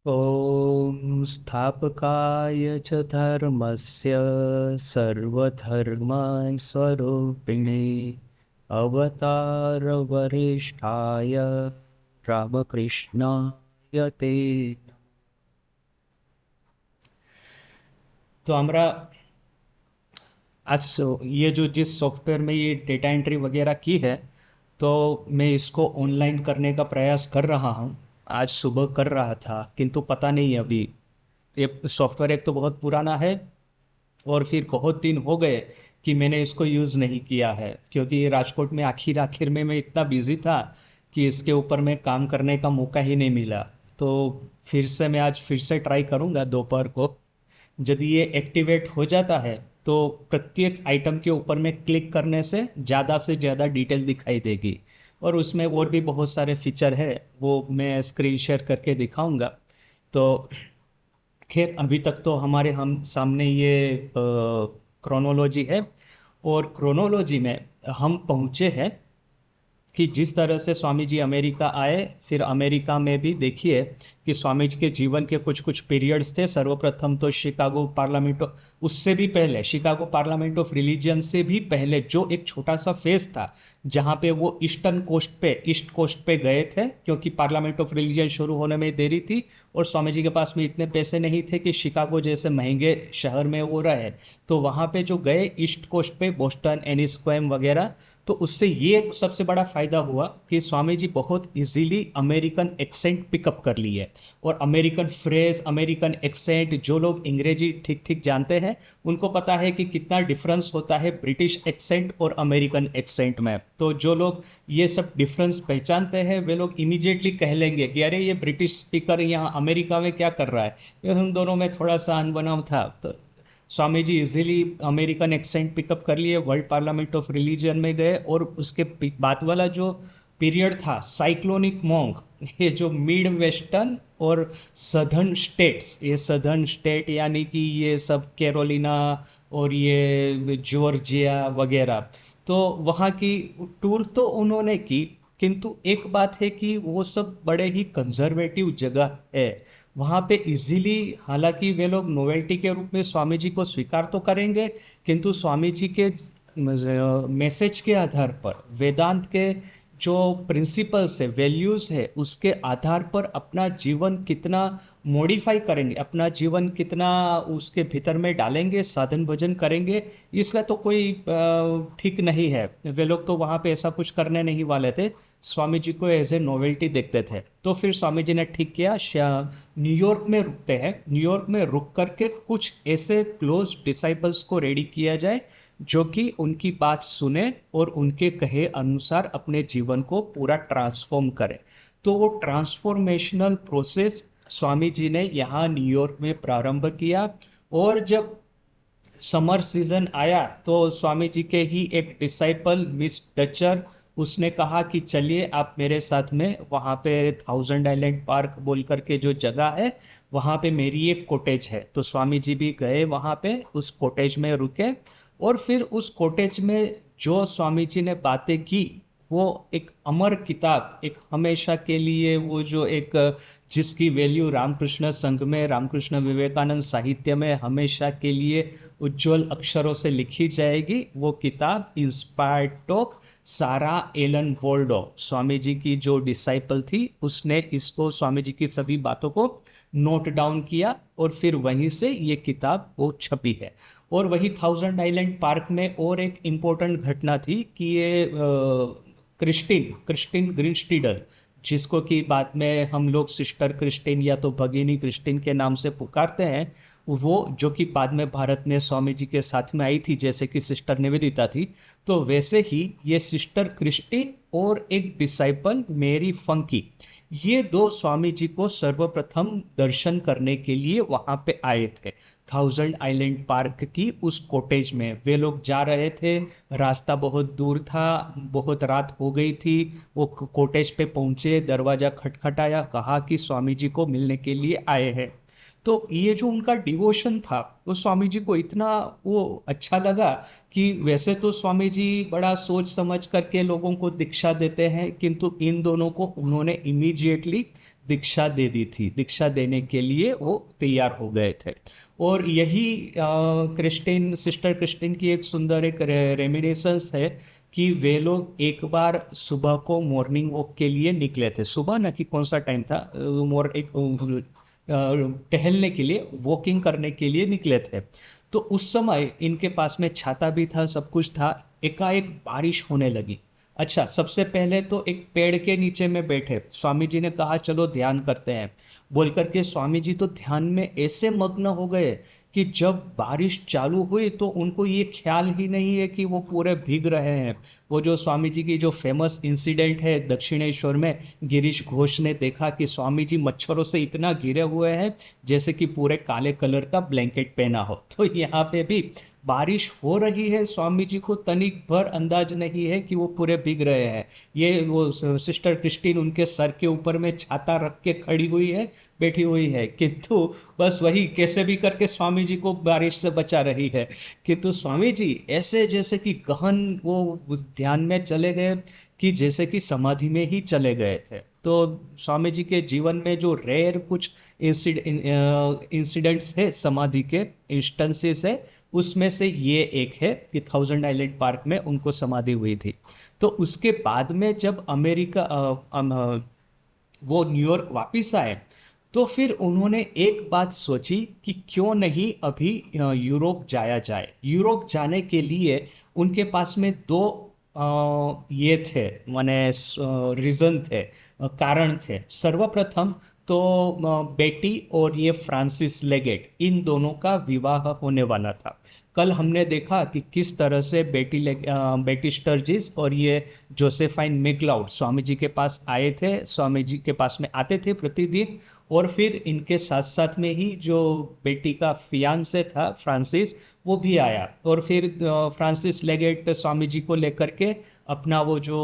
ॐ स्थापकाय च धर्मस्य सर्वधर्मान् स्वरूपिणे अवतारवरिष्ठाय रामकृष्णाय ते। तो हमरा ये जो जिस सॉफ्टवेयर में ये डेटा एंट्री वगैरह की है, तो मैं इसको ऑनलाइन करने का प्रयास कर रहा हूँ। आज सुबह कर रहा था, किंतु पता नहीं अभी ये सॉफ्टवेयर एक तो बहुत पुराना है, और फिर बहुत दिन हो गए कि मैंने इसको यूज़ नहीं किया है, क्योंकि राजकोट में आखिर आखिर में मैं इतना बिजी था कि इसके ऊपर मैं काम करने का मौका ही नहीं मिला। तो फिर से मैं आज फिर से ट्राई करूँगा दोपहर को। यदि ये एक्टिवेट हो जाता है तो प्रत्येक आइटम के ऊपर में क्लिक करने से ज़्यादा डिटेल दिखाई देगी, और उसमें और भी बहुत सारे फीचर है, वो मैं स्क्रीन शेयर करके दिखाऊंगा। तो खैर अभी तक तो हमारे हम सामने ये क्रोनोलॉजी है, और क्रोनोलॉजी में हम पहुँचे हैं कि जिस तरह से स्वामी जी अमेरिका आए, फिर अमेरिका में भी देखिए कि स्वामी जी के जीवन के कुछ कुछ पीरियड्स थे। सर्वप्रथम तो शिकागो पार्लियामेंट, उससे भी पहले शिकागो पार्लियामेंट ऑफ रिलीजन से भी पहले जो एक छोटा सा फेज था, जहाँ पे वो ईस्ट कोस्ट पे गए थे, क्योंकि पार्लियामेंट ऑफ रिलीजन शुरू होने में देरी थी और स्वामी जी के पास में इतने पैसे नहीं थे कि शिकागो जैसे महंगे शहर में वो रहे। तो वहाँ पे जो गए ईस्ट कोस्ट पे, बोस्टन, एनिस्क्वेम वगैरह, तो उससे ये सबसे बड़ा फ़ायदा हुआ कि स्वामी जी बहुत इजीली अमेरिकन एक्सेंट पिकअप कर लिए, और अमेरिकन फ्रेज, अमेरिकन एक्सेंट, जो लोग अंग्रेजी ठीक ठीक जानते हैं उनको पता है कि कितना डिफरेंस होता है ब्रिटिश एक्सेंट और अमेरिकन एक्सेंट में। तो जो लोग ये सब डिफरेंस पहचानते हैं वे लोग इमीडिएटली कह लेंगे कि अरे ये ब्रिटिश स्पीकर यहाँ अमेरिका में क्या कर रहा है। ये हम दोनों में थोड़ा सा अनबनाव था, तो Swami ji easily American accent pickup कर लिए, वर्ल्ड पार्लियामेंट ऑफ रिलीजन में गए, और उसके बाद वाला जो पीरियड था साइक्लोनिक मॉन्क, ये जो मिड वेस्टर्न और सदर्न स्टेट्स, ये सदर्न स्टेट यानी कि ये सब कैरोलिना और ये जॉर्जिया वगैरह, तो वहाँ की टूर तो उन्होंने की, किंतु एक बात है कि वो सब बड़े ही कंजर्वेटिव जगह है। वहाँ पे इजीली, हालांकि वे लोग नोवेल्टी के रूप में स्वामी जी को स्वीकार तो करेंगे, किंतु स्वामी जी के मैसेज के आधार पर, वेदांत के जो प्रिंसिपल्स है, वैल्यूज़ है, उसके आधार पर अपना जीवन कितना मॉडिफाई करेंगे, अपना जीवन कितना उसके भीतर में डालेंगे, साधन भजन करेंगे, इसका तो कोई ठीक नहीं है। वे लोग तो वहाँ पे ऐसा कुछ करने नहीं वाले थे, स्वामी जी को एज ए नोवेल्टी देखते थे। तो फिर स्वामी जी ने ठीक किया, न्यूयॉर्क में रुकते हैं, न्यूयॉर्क में रुक करके कुछ ऐसे क्लोज डिसाइपल्स को रेडी किया जाए जो कि उनकी बात सुने और उनके कहे अनुसार अपने जीवन को पूरा ट्रांसफॉर्म करें। तो वो ट्रांसफॉर्मेशनल प्रोसेस स्वामी जी ने यहाँ न्यूयॉर्क में प्रारंभ किया, और जब समर सीजन आया तो स्वामी जी के ही एक डिसाइपल मिस डचर, उसने कहा कि चलिए आप मेरे साथ में, वहाँ पे थाउजेंड आइलैंड पार्क बोल करके जो जगह है, वहाँ पे मेरी एक कॉटेज है। तो स्वामी जी भी गए वहाँ पे, उस कॉटेज में रुके, और फिर उस कॉटेज में जो स्वामी जी ने बातें की, वो एक अमर किताब, एक हमेशा के लिए वो जो एक जिसकी वैल्यू रामकृष्ण संघ में, रामकृष्ण विवेकानंद साहित्य में हमेशा के लिए उज्जवल अक्षरों से लिखी जाएगी, वो किताब इंस्पायर्ड टॉक, सारा एलन वोल्डो, स्वामी जी की जो डिसाइपल थी, उसने इसको, स्वामी जी की सभी बातों को नोट डाउन किया, और फिर वहीं से ये किताब वो छपी है। और वही थाउजेंड आइलैंड पार्क में और एक इम्पोर्टेंट घटना थी कि ये क्रिस्टिन ग्रीनस्टीडर, जिसको कि बाद में हम लोग सिस्टर क्रिस्टिन या तो भगिनी क्रिस्टिन के नाम से पुकारते हैं, वो जो कि बाद में भारत में स्वामी जी के साथ में आई थी, जैसे कि सिस्टर निवेदिता थी, तो वैसे ही ये सिस्टर क्रिस्टिन और एक डिसाइपल मेरी फंकी, ये दो स्वामी जी को सर्वप्रथम दर्शन करने के लिए वहाँ पे आए थे। थाउजेंड आइलैंड पार्क की उस कॉटेज में वे लोग जा रहे थे, रास्ता बहुत दूर था, बहुत रात हो गई थी, वो कॉटेज पे पहुँचे, दरवाज़ा खटखटाया, कहा कि स्वामी जी को मिलने के लिए आए हैं। तो ये जो उनका डिवोशन था वो स्वामी जी को इतना वो अच्छा लगा कि वैसे तो स्वामी जी बड़ा सोच समझ करके लोगों को दीक्षा देते हैं, किंतु इन दोनों को उन्होंने इमीडिएटली दीक्षा दे दी थी, दीक्षा देने के लिए वो तैयार हो गए थे। और यही क्रिस्टिन सिस्टर क्रिस्टिन की एक सुंदर एक रेमिनिसेंस है कि वे लोग एक बार सुबह को मॉर्निंग वॉक के लिए निकले थे। सुबह ना कि कौन सा टाइम था, मोर एक टहलने के लिए, वॉकिंग करने के लिए निकले थे। तो उस समय इनके पास में छाता भी था, सब कुछ था। एकाएक बारिश होने लगी। अच्छा, सबसे पहले तो एक पेड़ के नीचे में बैठे, स्वामी जी ने कहा चलो ध्यान करते हैं। बोल करके स्वामी जी तो ध्यान में ऐसे मग्न हो गए कि जब बारिश चालू हुई तो उनको ये ख्याल ही नहीं है कि वो पूरे भीग रहे हैं। वो जो स्वामी जी की जो फेमस इंसिडेंट है दक्षिणेश्वर में, गिरीश घोष ने देखा कि स्वामी जी मच्छरों से इतना घिरे हुए हैं जैसे कि पूरे काले कलर का ब्लैंकेट पहना हो। तो यहाँ पे भी बारिश हो रही है, स्वामी जी को तनिक भर अंदाज नहीं है कि वो पूरे भीग रहे हैं। ये वो सिस्टर क्रिस्टीन उनके सर के ऊपर में छाता रख के खड़ी हुई है, बैठी हुई है, किंतु बस वही कैसे भी करके स्वामी जी को बारिश से बचा रही है। किंतु स्वामी जी ऐसे जैसे कि गहन वो ध्यान में चले गए कि जैसे कि समाधि में ही चले गए थे। तो स्वामी जी के जीवन में जो रेयर कुछ इंसिडेंट्स है, समाधि के इंस्टेंसेस है, उसमें से ये एक है कि थाउजेंड आइलैंड पार्क में उनको समाधि हुई थी। तो उसके बाद में जब वो न्यूयॉर्क वापस आए तो फिर उन्होंने एक बात सोची कि क्यों नहीं अभी यूरोप जाया जाए। यूरोप जाने के लिए उनके पास में दो ये थे, माने रीज़न थे, कारण थे। सर्वप्रथम तो बेटी और ये फ्रांसिस लेगेट, इन दोनों का विवाह होने वाला था। कल हमने देखा कि किस तरह से बेटी स्टर्जिस और ये जोसेफाइन मैक्लाउड स्वामी जी के पास आए थे, स्वामी जी के पास में आते थे प्रतिदिन। और फिर इनके साथ साथ में ही जो बेटी का फियांसे था फ्रांसिस, वो भी आया। और फिर फ्रांसिस लेगेट स्वामी जी को लेकर के अपना वो जो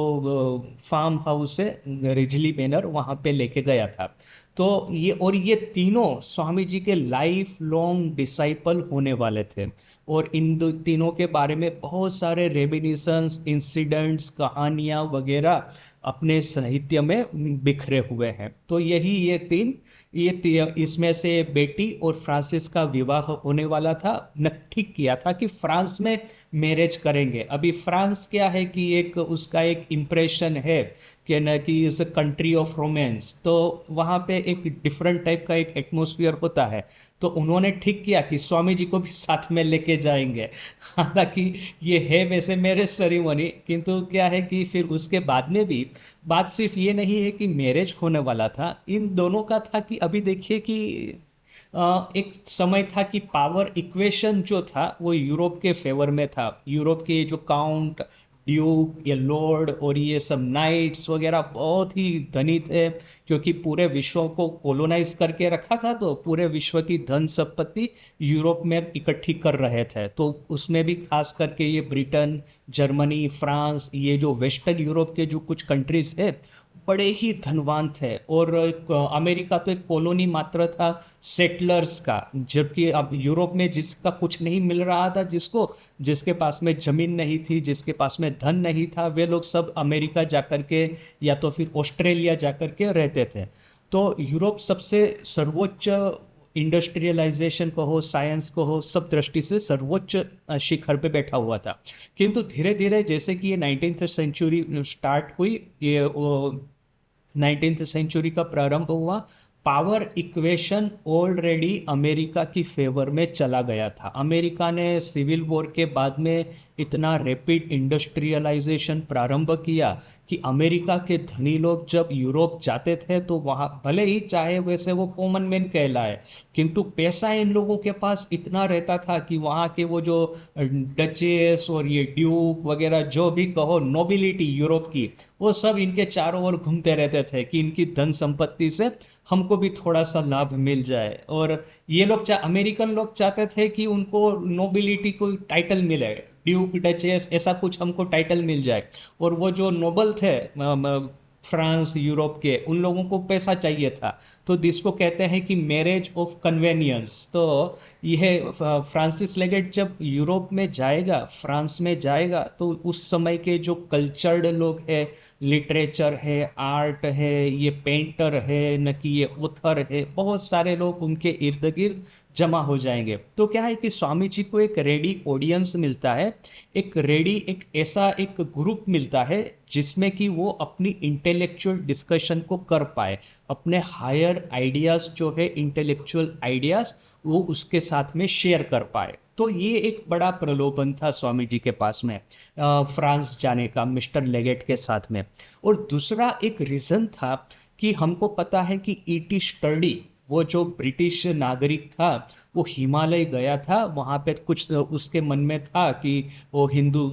फार्म हाउस है रिजली मैनर, वहाँ पे लेके गया था। तो ये तीनों स्वामी जी के लाइफ लॉन्ग डिसाइपल होने वाले थे। और इन तीनों के बारे में बहुत सारे रेमिनिसेंस, इंसिडेंट्स, कहानियाँ वगैरह अपने साहित्य में बिखरे हुए हैं। तो यही इसमें से बेटी और फ्रांसिस का विवाह होने वाला था। न ठीक किया था कि फ्रांस में मैरिज करेंगे। अभी फ्रांस क्या है कि एक उसका एक इम्प्रेशन है कि न कि इस कंट्री ऑफ रोमांस, तो वहाँ पे एक डिफरेंट टाइप का एक एटमॉस्फेयर होता है। तो उन्होंने ठीक किया कि स्वामी जी को भी साथ में लेके जाएंगे। हालांकि ये है वैसे मैरिज सेरेमनी, किंतु क्या है कि फिर उसके बाद में भी बात सिर्फ ये नहीं है कि मैरिज होने वाला था, इन दोनों का था कि अभी देखिए कि एक समय था कि पावर इक्वेशन जो था वो यूरोप के फेवर में था। यूरोप के जो काउंट, ड्यूक, ये लॉर्ड और ये सब नाइट्स वगैरह बहुत ही धनी थे, क्योंकि पूरे विश्व को कोलोनाइज करके रखा था। तो पूरे विश्व की धन संपत्ति यूरोप में इकट्ठी कर रहे थे। तो उसमें भी खास करके ये ब्रिटेन, जर्मनी, फ्रांस, ये जो वेस्टर्न यूरोप के जो कुछ कंट्रीज है बड़े ही धनवान थे। और अमेरिका तो एक कॉलोनी मात्र था सेटलर्स का, जबकि अब यूरोप में जिसका कुछ नहीं मिल रहा था, जिसके पास में ज़मीन नहीं थी, जिसके पास में धन नहीं था, वे लोग सब अमेरिका जाकर के या तो फिर ऑस्ट्रेलिया जाकर के रहते थे। तो यूरोप सबसे सर्वोच्च इंडस्ट्रियलाइजेशन को हो, साइंस को हो, सब दृष्टि से सर्वोच्च शिखर पे बैठा हुआ था। किंतु धीरे धीरे जैसे कि ये 19th सेंचुरी स्टार्ट हुई, ये 19th सेंचुरी का प्रारंभ हुआ, पावर इक्वेशन ऑलरेडी अमेरिका की फेवर में चला गया था। अमेरिका ने सिविल वॉर के बाद में इतना रैपिड इंडस्ट्रियलाइजेशन प्रारंभ किया कि अमेरिका के धनी लोग जब यूरोप जाते थे तो वहाँ भले ही चाहे वैसे वो कॉमन मैन कहलाए, किंतु पैसा इन लोगों के पास इतना रहता था कि वहाँ के वो जो डचेस और ये ड्यूक वगैरह जो भी कहो, नोबिलिटी यूरोप की, वो सब इनके चारों ओर घूमते रहते थे कि इनकी धन संपत्ति से हमको भी थोड़ा सा लाभ मिल जाए। और ये लोग अमेरिकन लोग चाहते थे कि उनको नोबिलिटी को टाइटल मिले, ड्यूक, डचेस, ऐसा कुछ हमको टाइटल मिल जाए। और वो जो नोबल थे फ्रांस, यूरोप के, उन लोगों को पैसा चाहिए था। तो जिसको कहते हैं कि मैरिज ऑफ कन्वेनियंस। तो यह फ्रांसिस लेगेट जब यूरोप में जाएगा, फ्रांस में जाएगा, तो उस समय के जो कल्चर्ड लोग हैं, लिटरेचर है, आर्ट है, ये पेंटर है, न कि ये ऑथर है, बहुत सारे लोग उनके इर्द गिर्द जमा हो जाएंगे। तो क्या है कि स्वामी जी को एक रेडी ऑडियंस मिलता है, एक ऐसा एक ग्रुप मिलता है जिसमें कि वो अपनी इंटेलेक्चुअल डिस्कशन को कर पाए, अपने हायर आइडियाज़ जो है, इंटेलेक्चुअल आइडियाज़, वो उसके साथ में शेयर कर पाए। तो ये एक बड़ा प्रलोभन था स्वामी जी के पास में फ्रांस जाने का मिस्टर लेगेट के साथ में। और दूसरा एक रीज़न था कि हमको पता है कि ईटी स्टर्डी, वो जो ब्रिटिश नागरिक था, वो हिमालय गया था, वहाँ पे कुछ उसके मन में था कि वो हिंदू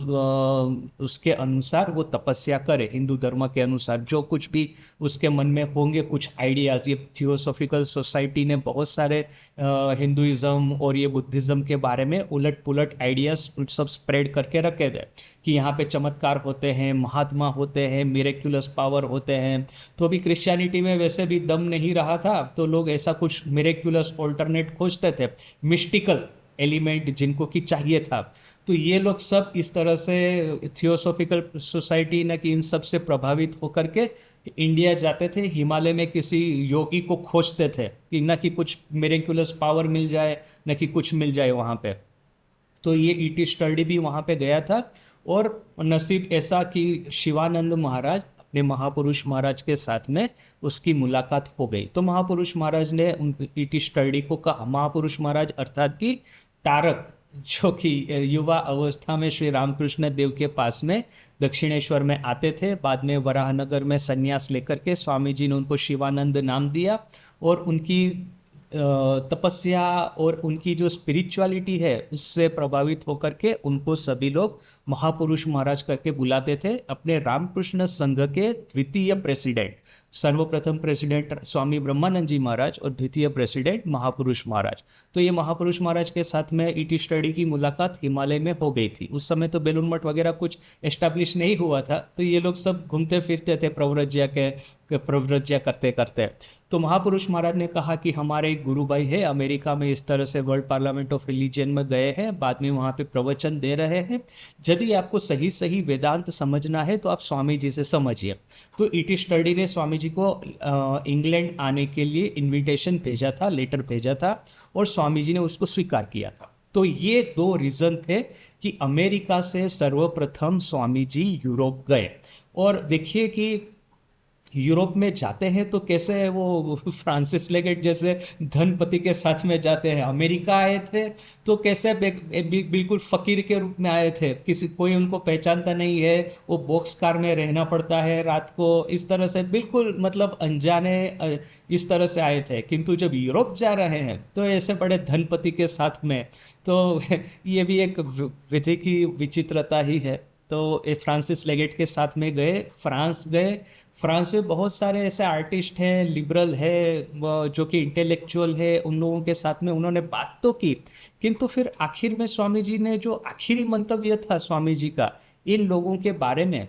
उसके अनुसार वो तपस्या करे, हिंदू धर्म के अनुसार जो कुछ भी उसके मन में होंगे कुछ आइडियाज़। ये थियोसॉफिकल सोसाइटी ने बहुत सारे हिंदुइज़्म और ये बुद्धिज़्म के बारे में उलट पुलट आइडियाज़ सब स्प्रेड करके रखे थे कि यहाँ पे चमत्कार होते हैं, महात्मा होते हैं, मिरेक्युलस पावर होते हैं। तो अभी क्रिश्चियनिटी में वैसे भी दम नहीं रहा था, तो लोग ऐसा कुछ मिरेक्युलस ऑल्टरनेट खोजते थे, मिस्टिकल एलिमेंट जिनको कि चाहिए था। तो ये लोग सब इस तरह से थियोसॉफिकल सोसाइटी न कि इन सब से प्रभावित होकर के इंडिया जाते थे, हिमालय में किसी योगी को खोजते थे कि न कि कुछ मिरेक्युलस पावर मिल जाए, न कि कुछ मिल जाए वहाँ पे। तो ये ईटी स्टडी भी वहाँ पे गया था, और नसीब ऐसा कि शिवानंद महाराज, अपने महापुरुष महाराज के साथ में उसकी मुलाकात हो गई। तो महापुरुष महाराज ने उन ईटी स्टडी को कहा, महापुरुष महाराज अर्थात कि तारक, जो कि युवा अवस्था में श्री रामकृष्ण देव के पास में दक्षिणेश्वर में आते थे, बाद में वराहनगर में संन्यास लेकर के स्वामी जी ने उनको शिवानंद नाम दिया, और उनकी तपस्या और उनकी जो स्पिरिचुअलिटी है उससे प्रभावित होकर के उनको सभी लोग महापुरुष महाराज करके बुलाते थे। अपने रामकृष्ण संघ के द्वितीय प्रेसिडेंट, सर्वप्रथम प्रेसिडेंट स्वामी ब्रह्मानंद जी महाराज और द्वितीय प्रेसिडेंट महापुरुष महाराज। तो ये महापुरुष महाराज के साथ में ईटी स्टडी की मुलाकात हिमालय में हो गई थी। उस समय तो बेलूर मठ वगैरह कुछ एस्टैब्लिश नहीं हुआ था, तो ये लोग सब घूमते फिरते थे प्रव्रज्या करते करते। तो महापुरुष महाराज ने कहा कि हमारे एक गुरु भाई है, अमेरिका में इस तरह से वर्ल्ड पार्लियामेंट ऑफ रिलीजन में गए हैं, बाद में वहाँ पे प्रवचन दे रहे हैं, यदि आपको सही सही वेदांत समझना है तो आप स्वामी जी से समझिए। तो ईटी स्टडी ने स्वामी जी को इंग्लैंड आने के लिए इनविटेशन भेजा था, लेटर भेजा था, और स्वामी जी ने उसको स्वीकार किया था। तो ये दो रीज़न थे कि अमेरिका से सर्वप्रथम स्वामी जी यूरोप गए। और देखिए कि यूरोप में जाते हैं तो कैसे वो फ्रांसिस लेगेट जैसे धनपति के साथ में जाते हैं। अमेरिका आए थे तो कैसे बिल्कुल फ़कीर के रूप में आए थे, किसी कोई उनको पहचानता नहीं है, वो बॉक्स कार में रहना पड़ता है रात को, इस तरह से बिल्कुल मतलब अनजाने इस तरह से आए थे। किंतु जब यूरोप जा रहे हैं तो ऐसे बड़े धनपति के साथ में, तो ये भी एक विधि की विचित्रता ही है। तो ये फ्रांसिस लेगेट के साथ में गए, फ्रांस गए। फ्रांस में बहुत सारे ऐसे आर्टिस्ट हैं, लिबरल है, जो कि इंटेलेक्चुअल है, उन लोगों के साथ में उन्होंने बात तो की, किंतु फिर आखिर में स्वामी जी ने जो आखिरी मंतव्य था स्वामी जी का इन लोगों के बारे में,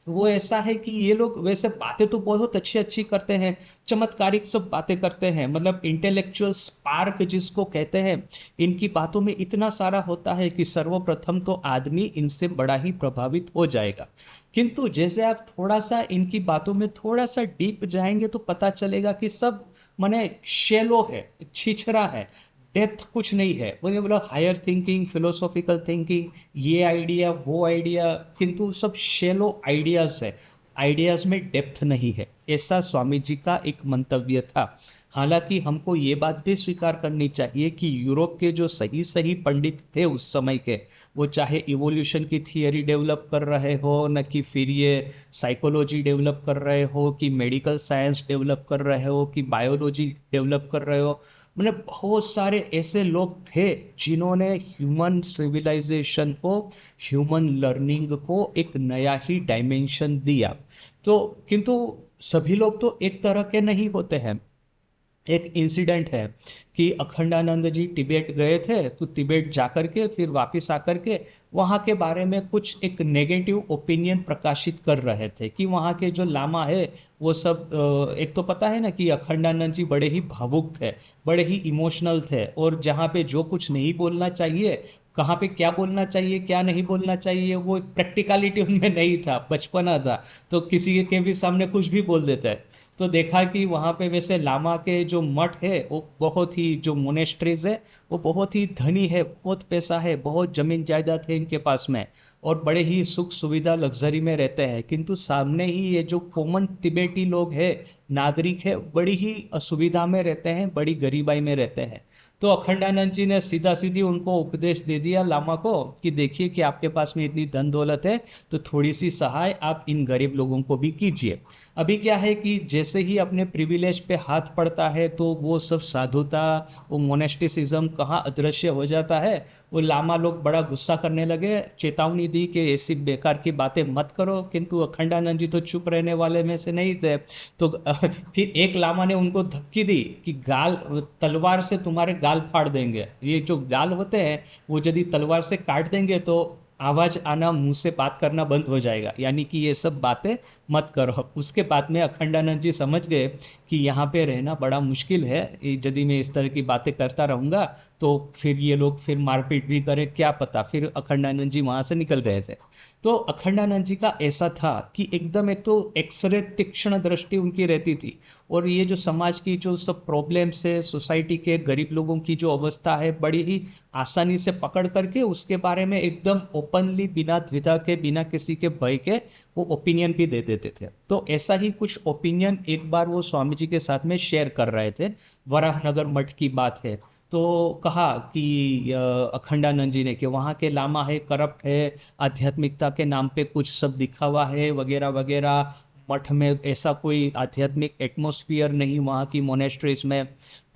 वो ऐसा है कि ये लोग वैसे बातें तो बहुत अच्छी अच्छी करते हैं, चमत्कारिक सब बातें करते हैं, मतलब इंटेलेक्चुअल स्पार्क जिसको कहते हैं, इनकी बातों में इतना सारा होता है कि सर्वप्रथम तो आदमी इनसे बड़ा ही प्रभावित हो जाएगा। किंतु जैसे आप थोड़ा सा इनकी बातों में थोड़ा सा डीप जाएंगे तो पता चलेगा कि सब माने शैलो है, छिछरा है, डेप्थ कुछ नहीं है। वो बोला हायर थिंकिंग, फिलोसॉफिकल थिंकिंग, ये आइडिया वो आइडिया, किंतु सब शैलो आइडियाज़ है, आइडियाज़ में डेप्थ नहीं है, ऐसा स्वामी जी का एक मंतव्य था। हालांकि हमको ये बात भी स्वीकार करनी चाहिए कि यूरोप के जो सही सही पंडित थे उस समय के, वो चाहे इवोल्यूशन की थियरी डेवलप कर रहे हो, न कि फिर ये साइकोलॉजी डेवलप कर रहे हो, कि मेडिकल साइंस डेवलप कर रहे हो, कि बायोलॉजी डेवलप कर रहे हो, मतलब बहुत सारे ऐसे लोग थे जिन्होंने ह्यूमन सिविलाइजेशन को, ह्यूमन लर्निंग को एक नया ही डायमेंशन दिया। तो किंतु सभी लोग तो एक तरह के नहीं होते हैं। एक इंसिडेंट है कि अखंडानंद जी तिब्बत गए थे, तो तिब्बत जाकर के फिर वापस आकर के वहाँ के बारे में कुछ एक नेगेटिव ओपिनियन प्रकाशित कर रहे थे कि वहाँ के जो लामा है वो सब एक तो पता है ना कि अखंडानंद जी बड़े ही भावुक थे, बड़े ही इमोशनल थे, और जहाँ पे जो कुछ नहीं बोलना चाहिए, कहाँ पे क्या बोलना चाहिए क्या नहीं बोलना चाहिए, वो एक प्रैक्टिकलिटी उनमें नहीं था, बचपना था, तो किसी के भी सामने कुछ भी बोल देता है। तो देखा कि वहाँ पे वैसे लामा के जो मठ है वो बहुत ही, जो मोनेस्ट्रीज है वो बहुत ही धनी है, बहुत पैसा है, बहुत जमीन जायदाद है इनके पास में, और बड़े ही सुख सुविधा लग्जरी में रहते हैं, किंतु सामने ही ये जो कॉमन तिबेटी लोग हैं, नागरिक है, बड़ी ही असुविधा में रहते हैं, बड़ी गरीबाई में रहते हैं। तो अखंडानंद जी ने सीधा सीधी उनको उपदेश दे दिया लामा को कि देखिए कि आपके पास में इतनी धन दौलत है, तो थोड़ी सी सहाय आप इन गरीब लोगों को भी कीजिए। अभी क्या है कि जैसे ही अपने प्रिविलेज पे हाथ पड़ता है तो वो सब साधुता, वो मोनेस्टिसिज्म कहाँ अदृश्य हो जाता है। वो लामा लोग बड़ा गुस्सा करने लगे, चेतावनी दी कि ऐसी बेकार की बातें मत करो, किंतु अखंडानंद जी तो चुप रहने वाले में से नहीं थे। तो फिर एक लामा ने उनको धमकी दी कि गाल, तलवार से तुम्हारे गाल फाड़ देंगे, ये जो गाल होते हैं वो यदि तलवार से काट देंगे तो आवाज आना, मुंह से बात करना बंद हो जाएगा, यानी कि ये सब बातें मत करो। उसके बाद में अखंडानंद जी समझ गए कि यहाँ पे रहना बड़ा मुश्किल है, यदि मैं इस तरह की बातें करता रहूँगा तो फिर ये लोग फिर मारपीट भी करें, क्या पता। फिर अखंडानंद जी वहाँ से निकल गए थे। तो अखंडानंद जी का ऐसा था कि एकदम, एक तो एक्सरे तीक्ष्ण दृष्टि उनकी रहती थी, और ये जो समाज की जो सब प्रॉब्लम्स है, सोसाइटी के गरीब लोगों की जो अवस्था है, बड़ी ही आसानी से पकड़ करके उसके बारे में एकदम ओपनली, बिना द्विधा के, बिना किसी के भय के वो ओपिनियन भी दे देते थे। तो ऐसा ही कुछ ओपिनियन एक बार वो स्वामी जी के साथ में शेयर कर रहे थे, वराहनगर मठ की बात है। तो कहा कि अखंडानंद जी ने कि वहाँ के लामा है, करप्ट है, आध्यात्मिकता के नाम पे कुछ सब दिखावा है वगैरह वगैरह, मठ में ऐसा कोई आध्यात्मिक एटमॉस्फेयर नहीं वहाँ की मोनेस्ट्रीज में।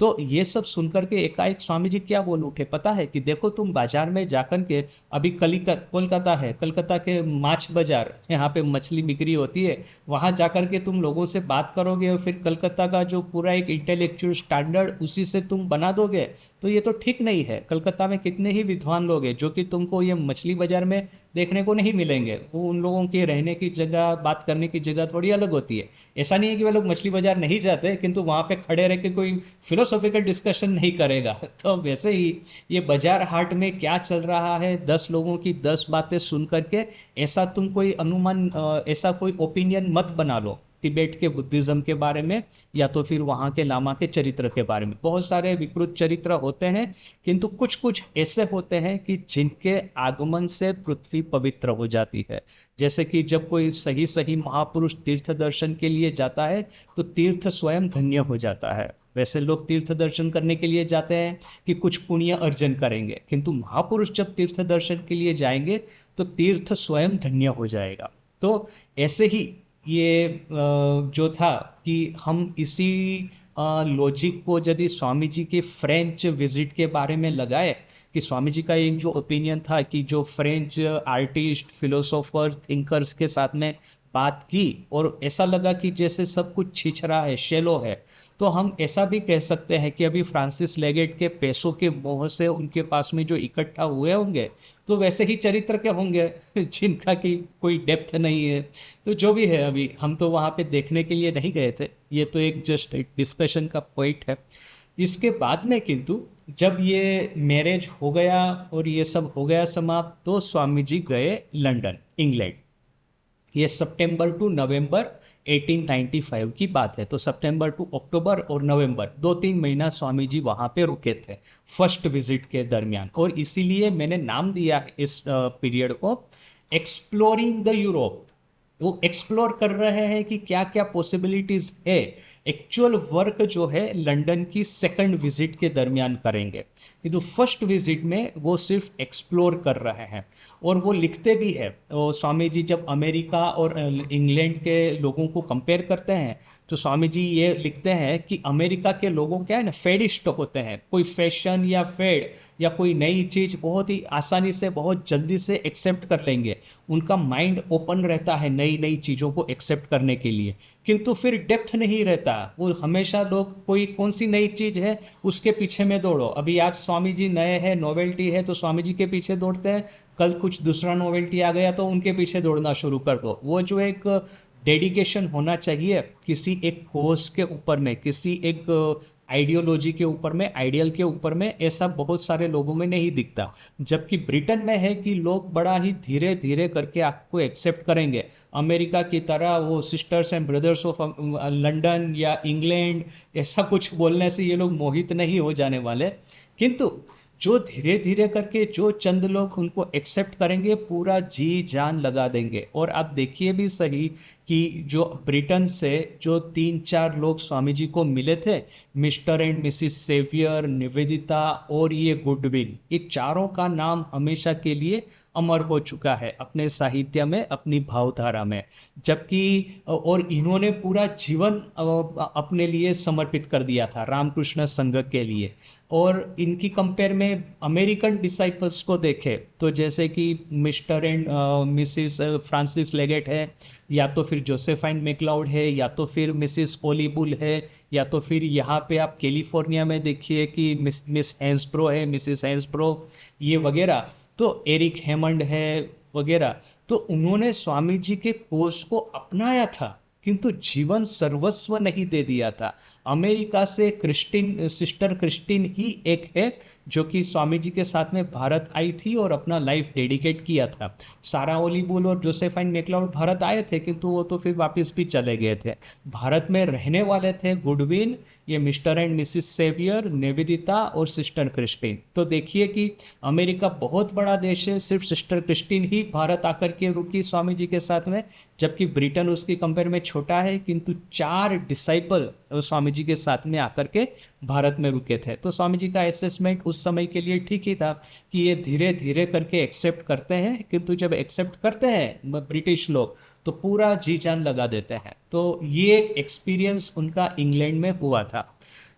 तो ये सब सुनकर के एकाएक स्वामी जी क्या बोल उठे पता है कि देखो तुम बाजार में जाकर के, अभी कोलकाता है, कलकत्ता के माछ बाजार, यहाँ पे मछली बिक्री होती है, वहाँ जाकर के तुम लोगों से बात करोगे और फिर कलकत्ता का जो पूरा एक इंटेलेक्चुअल स्टैंडर्ड उसी से तुम बना दोगे, तो ये तो ठीक नहीं है। कलकत्ता में कितने ही विद्वान लोग हैं जो कि तुमको ये मछली बाजार में देखने को नहीं मिलेंगे। वो उन लोगों की रहने की जगह, बात करने की जगह थोड़ी अलग होती है। ऐसा नहीं है कि वे लोग मछली बाजार नहीं जाते, किंतु वहाँ पे खड़े रह के कोई फिलोसॉफिकल डिस्कशन नहीं करेगा। तो वैसे ही ये बाजार हाट में क्या चल रहा है, 10 लोगों की 10 बातें सुन करके ऐसा तुम कोई अनुमान, ऐसा कोई ओपिनियन मत बना लो तिबेट के बुद्धिज्म के बारे में, या तो फिर वहाँ के लामा के चरित्र के बारे में। बहुत सारे विकृत चरित्र होते हैं, किंतु कुछ कुछ ऐसे होते हैं कि जिनके आगमन से पृथ्वी पवित्र हो जाती है। जैसे कि जब कोई सही सही महापुरुष तीर्थ दर्शन के लिए जाता है तो तीर्थ स्वयं धन्य हो जाता है। वैसे लोग तीर्थ दर्शन करने के लिए जाते हैं कि कुछ पुण्य अर्जन करेंगे, किंतु महापुरुष जब तीर्थ दर्शन के लिए जाएंगे तो तीर्थ स्वयं धन्य हो जाएगा। तो ऐसे ही ये जो था कि हम इसी लॉजिक को यदि स्वामी जी के फ्रेंच विजिट के बारे में लगाए, कि स्वामी जी का एक जो ओपिनियन था कि जो फ्रेंच आर्टिस्ट, फिलोसोफर, थिंकर्स के साथ में बात की और ऐसा लगा कि जैसे सब कुछ छिछरा है, शेलो है, तो हम ऐसा भी कह सकते हैं कि अभी फ्रांसिस लेगेट के पैसों के मोह से उनके पास में जो इकट्ठा हुए होंगे तो वैसे ही चरित्र के होंगे जिनका की कोई डेप्थ नहीं है। तो जो भी है, अभी हम तो वहाँ पे देखने के लिए नहीं गए थे, ये तो एक जस्ट एक डिस्कशन का पॉइंट है। इसके बाद में किंतु जब ये मैरिज हो गया और ये सब हो गया समाप्त, तो स्वामी जी गए लंदन, इंग्लैंड। ये सितंबर टू नवंबर 1895 की बात है। तो सितंबर टू अक्टूबर और नवंबर 2-3 महीना स्वामी जी वहाँ पे रुके थे फर्स्ट विजिट के दरमियान, और इसीलिए मैंने नाम दिया इस पीरियड को एक्सप्लोरिंग द यूरोप। वो एक्सप्लोर कर रहे हैं कि क्या क्या पॉसिबिलिटीज़ है। एक्चुअल वर्क जो है लंदन की सेकंड विजिट के दरमियान करेंगे, किंतु फर्स्ट विजिट में वो सिर्फ एक्सप्लोर कर रहे हैं। और वो लिखते भी है, स्वामी जी जब अमेरिका और इंग्लैंड के लोगों को कंपेयर करते हैं तो स्वामी जी ये लिखते हैं कि अमेरिका के लोगों क्या है ना, फेडिस्ट होते हैं। कोई फैशन या फेड या कोई नई चीज़ बहुत ही आसानी से, बहुत जल्दी से एक्सेप्ट कर लेंगे। उनका माइंड ओपन रहता है नई नई चीज़ों को एक्सेप्ट करने के लिए, किंतु फिर डेप्थ नहीं रहता। वो हमेशा लोग कोई कौन सी नई चीज़ है उसके पीछे में दौड़ो। अभी आज स्वामी जी नए हैं, नोवेल्टी है तो स्वामी जी के पीछे दौड़ते हैं, कल कुछ दूसरा नोवेल्टी आ गया तो उनके पीछे दौड़ना शुरू कर दो। वो जो एक डेडिकेशन होना चाहिए किसी एक कोर्स के ऊपर में, किसी एक आइडियोलॉजी के ऊपर में, आइडियल के ऊपर में, ऐसा बहुत सारे लोगों में नहीं दिखता। जबकि ब्रिटेन में है कि लोग बड़ा ही धीरे धीरे करके आपको एक्सेप्ट करेंगे। अमेरिका की तरह वो sisters and brothers of London या इंग्लैंड ऐसा कुछ बोलने से ये लोग मोहित नहीं हो जाने वाले। किंतु जो धीरे धीरे करके जो चंद लोग उनको एक्सेप्ट करेंगे, पूरा जी जान लगा देंगे। और आप देखिए भी सही कि जो ब्रिटेन से जो 3-4 लोग स्वामी जी को मिले थे, Mr and Mrs Sevier, Nivedita और ये गुडविन, ये चारों का नाम हमेशा के लिए अमर हो चुका है अपने साहित्य में, अपनी भावधारा में। जबकि और इन्होंने पूरा जीवन अपने लिए समर्पित कर दिया था रामकृष्ण संघ के लिए। और इनकी कंपेयर में अमेरिकन डिसाइपल्स को देखे तो जैसे कि mister and Mrs Francis Leggett है, या तो फिर जोसेफाइन मैक्लाउड है, या तो फिर मिसिस ओलीबुल है, या तो फिर यहाँ पे आप कैलिफोर्निया में देखिए कि मिस हैंसब्रो है, मिसिस हैंसब्रो, ये वगैरह, तो एरिक हेमंड है वगैरह। तो उन्होंने स्वामी जी के कोर्स को अपनाया था किंतु जीवन सर्वस्व नहीं दे दिया था। अमेरिका से क्रिस्टिन, सिस्टर क्रिस्टिन ही एक है जो कि स्वामी जी के साथ में भारत आई थी और अपना लाइफ डेडिकेट किया था। सारा ओलीबुल और जोसेफाइन मैक्लाउड भारत आए थे किंतु वो तो फिर वापस भी चले गए थे। भारत में रहने वाले थे गुडविन, ये Mr and Mrs Sevier, Nivedita और सिस्टर क्रिस्टिन। तो देखिए कि अमेरिका बहुत बड़ा देश है, सिर्फ सिस्टर क्रिस्टिन ही भारत आकर के रुकी स्वामी जी के साथ में, जबकि ब्रिटेन उसकी कंपेयर में छोटा है किंतु 4 डिसाइपल स्वामी जी के साथ में आकर के भारत में रुके थे। तो स्वामी जी का असेसमेंट उस समय के लिए ठीक ही था कि ये धीरे धीरे करके एक्सेप्ट करते हैं, किंतु जब एक्सेप्ट करते हैं ब्रिटिश लोग तो पूरा जी जान लगा देते हैं। तो ये एक्सपीरियंस उनका इंग्लैंड में हुआ था।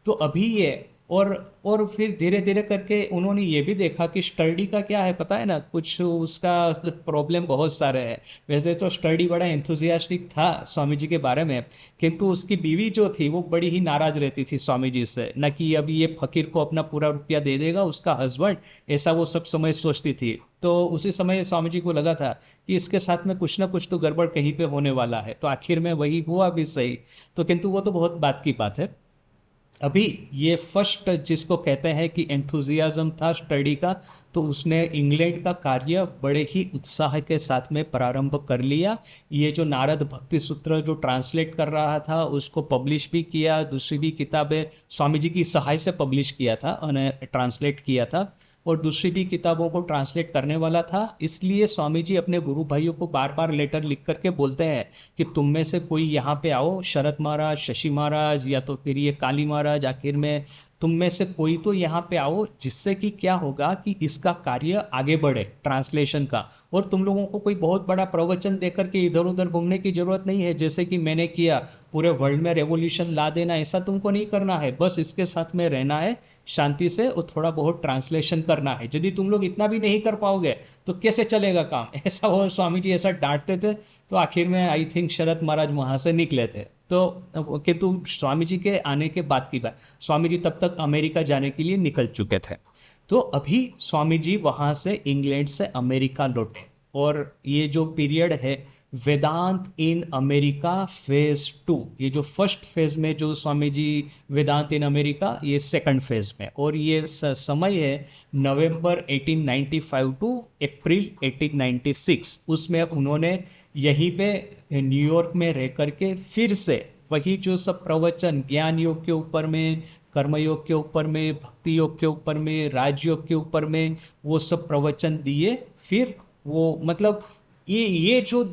तो अभी ये और फिर धीरे धीरे करके उन्होंने ये भी देखा कि स्टडी का क्या है, पता है ना, कुछ उसका प्रॉब्लम बहुत सारे हैं। वैसे तो स्टडी बड़ा एंथुजियास्टिक था स्वामी जी के बारे में, किंतु उसकी बीवी जो थी वो बड़ी ही नाराज़ रहती थी स्वामी जी से, न कि अभी ये फकीर को अपना पूरा रुपया दे देगा उसका हस्बैंड, ऐसा वो सब समय सोचती थी। तो उसी समय स्वामी जी को लगा था कि इसके साथ में कुछ ना कुछ तो गड़बड़ कहीं पे होने वाला है। तो आखिर में वही हुआ भी सही। तो किंतु वो तो बहुत बात की बात है। अभी ये फर्स्ट जिसको कहते हैं कि एंथुजियाज्म था स्टडी का, तो उसने इंग्लैंड का कार्य बड़े ही उत्साह के साथ में प्रारंभ कर लिया। ये जो नारद भक्ति सूत्र जो ट्रांसलेट कर रहा था उसको पब्लिश भी किया, दूसरी भी किताबें स्वामी जी की सहाय से पब्लिश किया था, उन्हें ट्रांसलेट किया था, और दूसरी भी किताबों को ट्रांसलेट करने वाला था। इसलिए स्वामी जी अपने गुरु भाइयों को बार बार लेटर लिख करके बोलते हैं कि तुम में से कोई यहाँ पे आओ, शरद महाराज, शशि महाराज, या तो फिर ये काली महाराज, आखिर में तुम में से कोई तो यहाँ पे आओ, जिससे कि क्या होगा कि इसका कार्य आगे बढ़े ट्रांसलेशन का। और तुम लोगों को कोई बहुत बड़ा प्रवचन देकर के इधर उधर घूमने की ज़रूरत नहीं है, जैसे कि मैंने किया, पूरे वर्ल्ड में रेवोल्यूशन ला देना, ऐसा तुमको नहीं करना है। बस इसके साथ में रहना है शांति से, और थोड़ा बहुत ट्रांसलेशन करना है। यदि तुम लोग इतना भी नहीं कर पाओगे तो कैसे चलेगा काम, ऐसा हो स्वामी जी ऐसा डांटते थे। तो आखिर में आई थिंक शरद महाराज वहाँ से निकले थे। तो किंतु स्वामी जी के आने के बाद की बात, स्वामी जी तब तक अमेरिका जाने के लिए निकल चुके थे। तो अभी स्वामी जी वहाँ से इंग्लैंड से अमेरिका लौटे, और ये जो पीरियड है वेदांत इन अमेरिका फेज़ 2, ये जो फर्स्ट फेज़ में जो स्वामी जी वेदांत इन अमेरिका, ये सेकंड फेज़ में, और ये समय है नवंबर 1895 टू अप्रैल 1896। उसमें उन्होंने यहीं पे न्यूयॉर्क में रह करके फिर से वही जो सब प्रवचन ज्ञान योग के ऊपर में, कर्मयोग के ऊपर में, भक्ति योग के ऊपर में, राजयोग के ऊपर में, वो सब प्रवचन दिए। फिर वो मतलब ये जो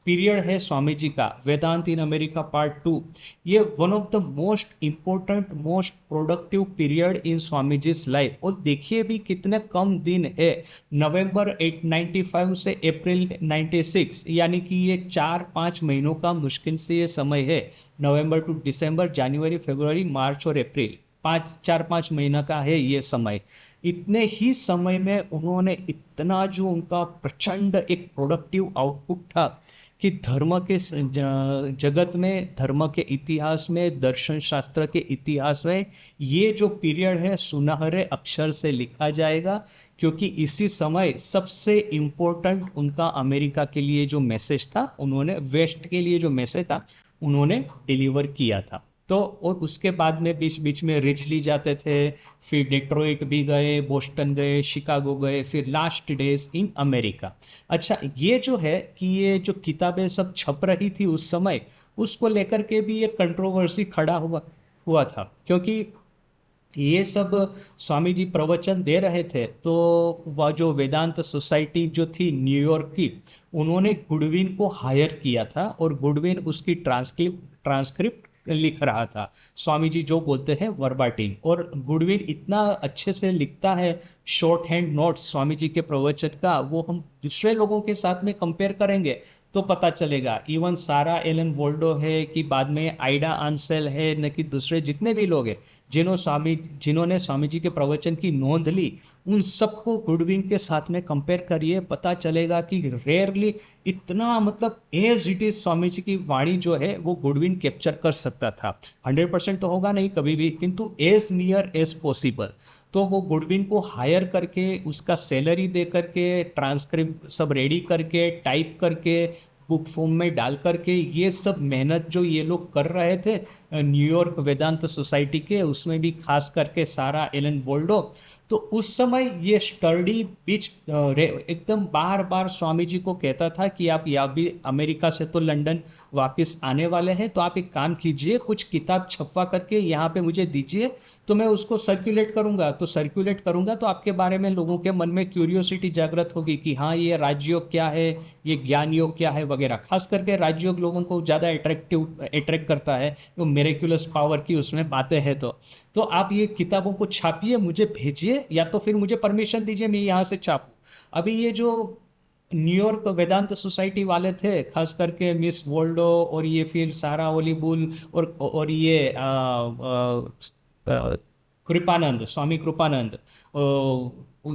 पीरियड है स्वामी जी का वेदांत इन अमेरिका पार्ट 2, ये one of the most important, most productive period in Swami ji's life. और देखिए भी कितने कम दिन है, नवंबर 895 से अप्रैल 96, यानी कि ये 4-5 महीनों का मुश्किल से ये समय है। नवंबर टू दिसंबर, जनवरी, फरवरी, मार्च और अप्रैल, 4-5 महीना का है ये समय। इतने ही समय में उन्होंने इतना जो उनका प्रचंड एक प्रोडक्टिव आउटपुट था कि धर्म के जगत में, धर्म के इतिहास में, दर्शन शास्त्र के इतिहास में ये जो पीरियड है सुनहरे अक्षर से लिखा जाएगा, क्योंकि इसी समय सबसे इम्पोर्टेंट उनका अमेरिका के लिए जो मैसेज था, उन्होंने वेस्ट के लिए जो मैसेज था उन्होंने डिलीवर किया था। तो और उसके बाद में बीच बीच में रिजली जाते थे, फिर डेट्रॉइट भी गए, बोस्टन गए, शिकागो गए, फिर लास्ट डेज इन अमेरिका। अच्छा, ये जो है कि ये जो किताबें सब छप रही थी उस समय, उसको लेकर के भी एक कंट्रोवर्सी खड़ा हुआ हुआ था, क्योंकि ये सब स्वामी जी प्रवचन दे रहे थे, तो वह जो वेदांत सोसाइटी जो थी न्यूयॉर्क की, उन्होंने गुडविन को हायर किया था और गुडविन उसकी ट्रांसक्रिप्ट लिख रहा था। स्वामी जी जो बोलते हैं वर्बाटिम, और गुडविन इतना अच्छे से लिखता है short hand notes Swami ji के प्रवचन का, वो हम दूसरे लोगों के साथ में कंपेयर करेंगे तो पता चलेगा। इवन सारा एलन वोल्डो है, कि बाद में आइडा आंसेल है, न कि दूसरे जितने भी लोग हैं जिन्होंने स्वामी जी के प्रवचन की नोंद ली, उन सबको गुडविन के साथ में कंपेयर करिए, पता चलेगा कि रेयरली इतना, मतलब as it is Swami ji की वाणी जो है वो गुडविन कैप्चर कर सकता था। 100% तो होगा नहीं कभी भी, किंतु एज नियर एज पॉसिबल। तो वो गुडविन को हायर करके, उसका सैलरी दे करके, ट्रांसक्रिप्ट सब रेडी करके, टाइप करके, बुक फॉर्म में डाल करके, ये सब मेहनत जो ये लोग कर रहे थे न्यूयॉर्क वेदांत सोसाइटी के, उसमें भी खास करके सारा एलन वोल्डो, तो उस समय ये स्टर्डी बीच एकदम बार बार स्वामी जी को कहता था कि आप या भी अमेरिका से तो लंदन वापस आने वाले हैं, तो आप एक काम कीजिए, कुछ किताब छपवा करके यहाँ पे मुझे दीजिए, तो मैं उसको सर्कुलेट करूँगा। तो सर्कुलेट करूँगा तो आपके बारे में लोगों के मन में क्यूरियोसिटी जागृत होगी कि हाँ, ये राजयोग क्या है, ये ज्ञान योग क्या है वगैरह। खास करके राजयोग लोगों को ज़्यादा अट्रैक्ट करता है, वो मेरेक्युलस पावर की उसमें बातें हैं। तो आप ये किताबों को छापिए, मुझे भेजिए, या तो फिर मुझे परमिशन दीजिए मैं यहाँ से छापूँ। अभी ये जो न्यूयॉर्क वेदांत सोसाइटी वाले थे, खास करके मिस वोल्डो और ये फिर सारा ओलीबुल और ये कृपानंद, स्वामी कृपानंद,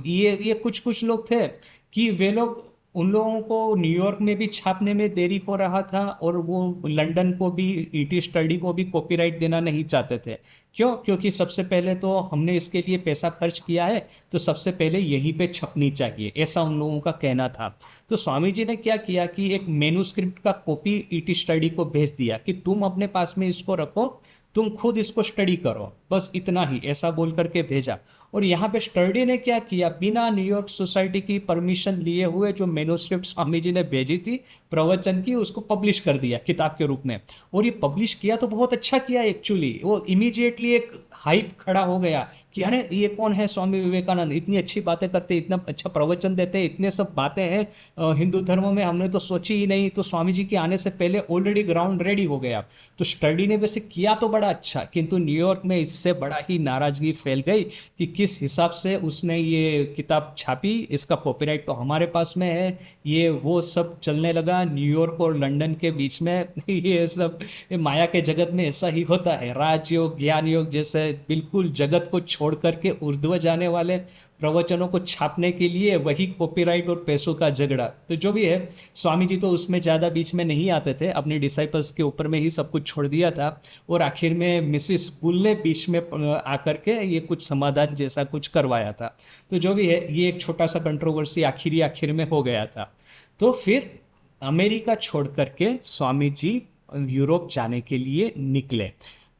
ये कुछ कुछ लोग थे कि वे लोग, उन लोगों को न्यूयॉर्क में भी छापने में देरी हो रहा था, और वो लंदन को भी, ईटी स्टडी को भी कॉपीराइट देना नहीं चाहते थे। क्यों? क्योंकि सबसे पहले तो हमने इसके लिए पैसा खर्च किया है, तो सबसे पहले यहीं पे छपनी चाहिए, ऐसा उन लोगों का कहना था। तो स्वामी जी ने क्या किया कि एक मेनूस्क्रिप्ट का कॉपी ईटी स्टडी को भेज दिया कि तुम अपने पास में इसको रखो, तुम खुद इसको स्टडी करो, बस इतना ही, ऐसा बोल करके भेजा। और यहाँ पे स्टडी ने क्या किया, बिना न्यूयॉर्क सोसाइटी की परमिशन लिए हुए जो मेनूस्क्रिप्ट स्वामी जी ने भेजी थी प्रवचन की, उसको पब्लिश कर दिया किताब के रूप में। और ये पब्लिश किया तो बहुत अच्छा किया एक्चुअली, वो इमीडिएटली एक हाइप खड़ा हो गया कि अरे ये कौन है स्वामी विवेकानंद, इतनी अच्छी बातें करते, इतना अच्छा प्रवचन देते, इतने सब बातें हैं हिंदू धर्म में, हमने तो सोची ही नहीं। तो स्वामी जी के आने से पहले ऑलरेडी ग्राउंड रेडी हो गया। तो स्टडी ने वैसे किया तो बड़ा अच्छा, किंतु न्यूयॉर्क में इससे बड़ा ही नाराजगी फैल गई कि किस हिसाब से उसने ये किताब छापी, इसका कॉपीराइट तो हमारे पास में है, ये वो सब चलने लगा न्यूयॉर्क और लंदन के बीच में। ये सब माया के जगत में ऐसा ही होता है, राजयोग ज्ञान योग जैसे बिल्कुल जगत को छोड़ करके ऊर्ध्व जाने वाले प्रवचनों को छापने के लिए वही कॉपीराइट और पैसों का झगड़ा। तो जो भी है, स्वामी जी तो उसमें ज़्यादा बीच में नहीं आते थे, अपने डिसाइपल्स के ऊपर में ही सब कुछ छोड़ दिया था। और आखिर में मिसिस बुल ने बीच में आकर के ये कुछ समाधान जैसा कुछ करवाया था। तो जो भी है, ये एक छोटा सा कंट्रोवर्सी आखिर में हो गया था। तो फिर अमेरिका छोड़ करके स्वामी जी यूरोप जाने के लिए निकले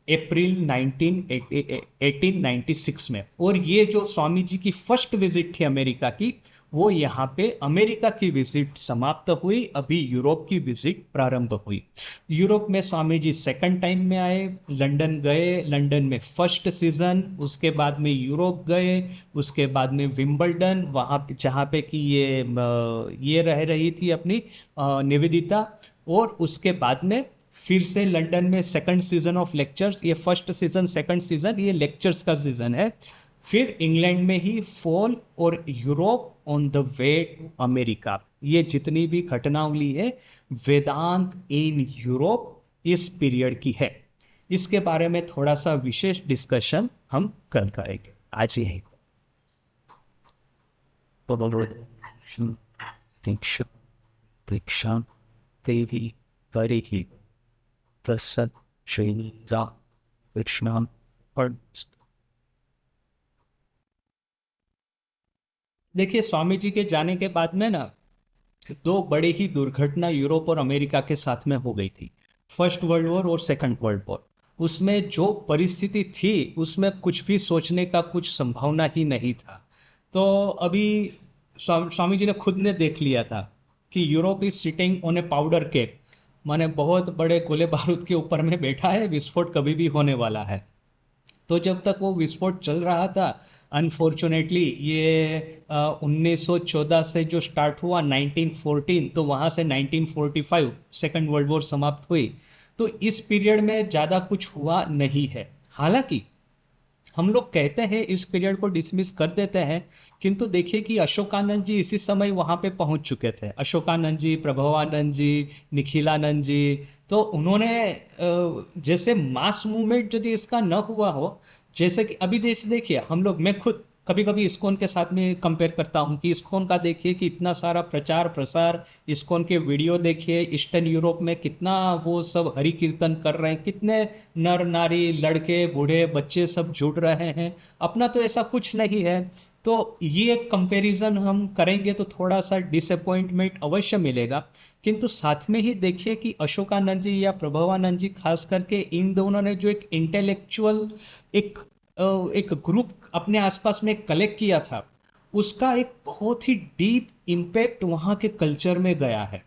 अप्रैल 1896 में। और ये जो स्वामी जी की फर्स्ट विजिट थी अमेरिका की, वो यहाँ पे अमेरिका की विजिट समाप्त हुई, अभी यूरोप की विजिट प्रारंभ हुई। यूरोप में स्वामी जी सेकंड टाइम में आए, लंदन गए, लंदन में फर्स्ट सीजन, उसके बाद में यूरोप गए, उसके बाद में विंबलडन, वहाँ जहाँ पे कि ये रह रही थी अपनी निवेदिता, और उसके बाद में फिर से लंदन में सेकंड सीजन ऑफ लेक्चर्स, ये फर्स्ट सीजन सेकंड सीजन ये लेक्चर्स का सीजन है। फिर इंग्लैंड में ही फॉल, और Europe on the way to America. ये जितनी भी घटनावली है वेदांत इन यूरोप इस पीरियड की है। इसके बारे में थोड़ा सा विशेष डिस्कशन हम कल करेंगे। आज यही दीक्षा देवी हरि प्रसन्न श्री राम कृष्ण। और देखिए, स्वामी जी के जाने के बाद में ना दो बड़ी ही दुर्घटना यूरोप और अमेरिका के साथ में हो गई थी। फर्स्ट वर्ल्ड वॉर और सेकंड वर्ल्ड वॉर। उसमें जो परिस्थिति थी उसमें कुछ भी सोचने का कुछ संभावना ही नहीं था। तो अभी स्वामी जी ने खुद ने देख लिया था कि Europe is sitting on A powder cake, माने बहुत बड़े गोले बारूद के ऊपर में बैठा है, विस्फोट कभी भी होने वाला है। तो जब तक वो विस्फोट चल रहा था, अनफॉर्चुनेटली ये 1914 से जो स्टार्ट हुआ 1914, तो वहाँ से 1945 सेकंड वर्ल्ड वॉर समाप्त हुई। तो इस पीरियड में ज़्यादा कुछ हुआ नहीं है। हालांकि हम लोग कहते हैं इस पीरियड को डिसमिस कर देते हैं, किंतु देखिए कि अशोकानंद जी इसी समय वहाँ पे पहुँच चुके थे। अशोकानंद जी, प्रभवानंद जी, निखिलानंद जी। तो उन्होंने जैसे मास मूवमेंट यदि इसका न हुआ हो, जैसे कि अभी जैसे देखिए हम लोग, मैं खुद कभी कभी इस्कॉन के साथ में कंपेयर करता हूँ कि इस्कॉन का देखिए कि इतना सारा प्रचार प्रसार, इस्कॉन के वीडियो देखिए, ईस्टर्न यूरोप में कितना वो सब हरि कीर्तन कर रहे हैं, कितने नर नारी लड़के बूढ़े बच्चे सब जुड़ रहे हैं। अपना तो ऐसा कुछ नहीं है। तो ये कंपैरिजन हम करेंगे तो थोड़ा सा डिसअपॉइंटमेंट अवश्य मिलेगा। किंतु साथ में ही देखिए कि अशोकानंद जी या प्रभवानंद जी खास करके, इन दोनों ने जो एक इंटेलेक्चुअल एक एक ग्रुप अपने आसपास में कलेक्ट किया था, उसका एक बहुत ही डीप इम्पैक्ट वहाँ के कल्चर में गया है।